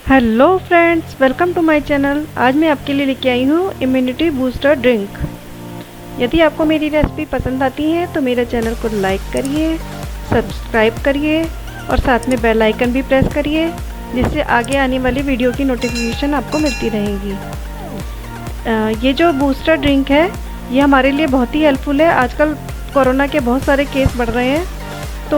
Hello friends, welcome to my channel. आज मैं आपके लिए लेके आई हूँ इम्यूनिटी बूस्टर ड्रिंक। यदि आपको मेरी रेसिपी पसंद आती है तो मेरे चैनल को लाइक करिए, सब्सक्राइब करिए और साथ में बेल आइकन भी प्रेस करिए, जिससे आगे आने वाली वीडियो की नोटिफिकेशन आपको मिलती रहेगी। ये जो बूस्टर ड्रिंक है ये हमारे लिए बहुत ही हेल्पफुल है। आजकल कोरोना के बहुत सारे केस बढ़ रहे हैं, तो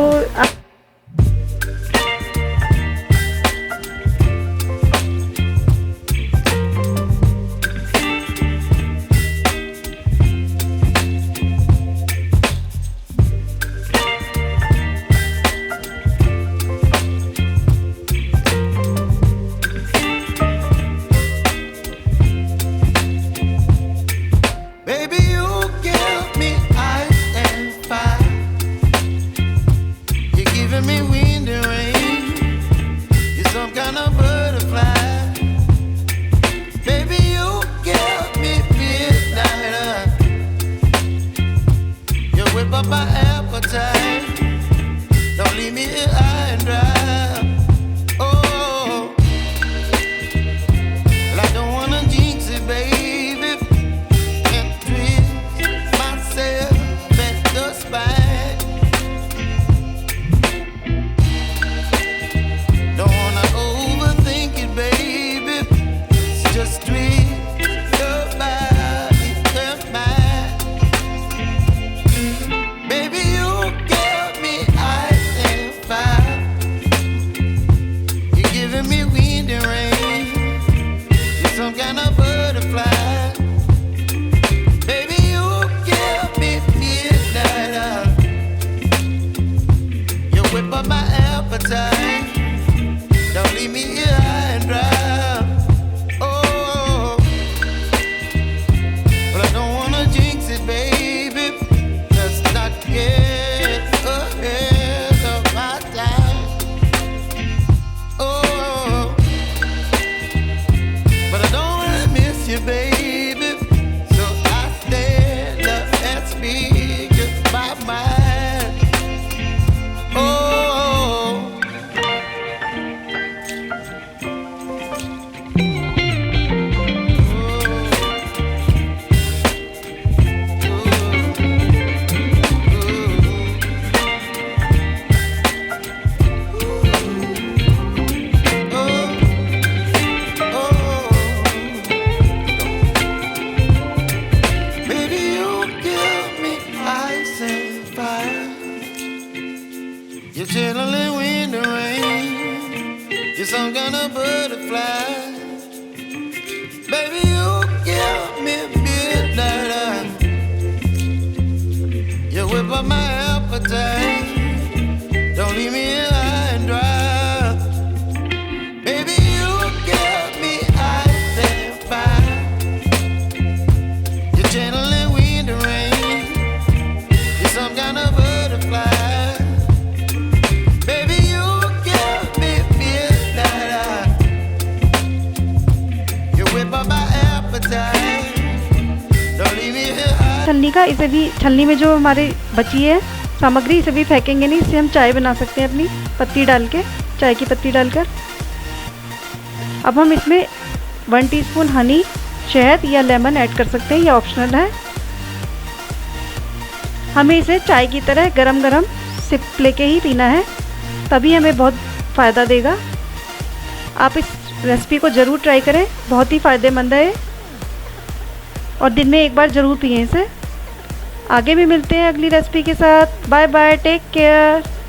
my appetite. Don't leave me here high and dry. Oh, well, I don't wanna jinx it, baby, and twist myself at the spine. Don't wanna overthink it, baby. It's just twist your body and mine. Don't leave me here high and dry. Oh, but I don't wanna jinx it, baby. Let's not get ahead of my time. Oh, but I don't wanna miss you, baby. So I stand up and speak just my mind. Oh. You're chilling in the rain. You're some kind of butterfly. Baby, you give me midnight. You whip up my appetite. Don't leave me here high and dry. Baby, you give me ice and fire. You're channeling wind and rain. You're some kind of butterfly. छलनी में जो हमारी बची है सामग्री, इसे भी फेंकेंगे नहीं। इससे हम चाय बना सकते हैं अपनी पत्ती डाल के, चाय की पत्ती डालकर। अब हम इसमें 1 टीस्पून हनी, शहद या लेमन ऐड कर सकते हैं, यह ऑप्शनल है। हमें इसे चाय की तरह गरम गरम सिप लेके ही पीना है, तभी हमें बहुत फ़ायदा देगा। आप इस रेसिपी को ज़रूर ट्राई करें, बहुत ही फ़ायदेमंद है और दिन में एक बार ज़रूर पिएं इसे। आगे भी मिलते हैं अगली रेसिपी के साथ। Bye bye, take care.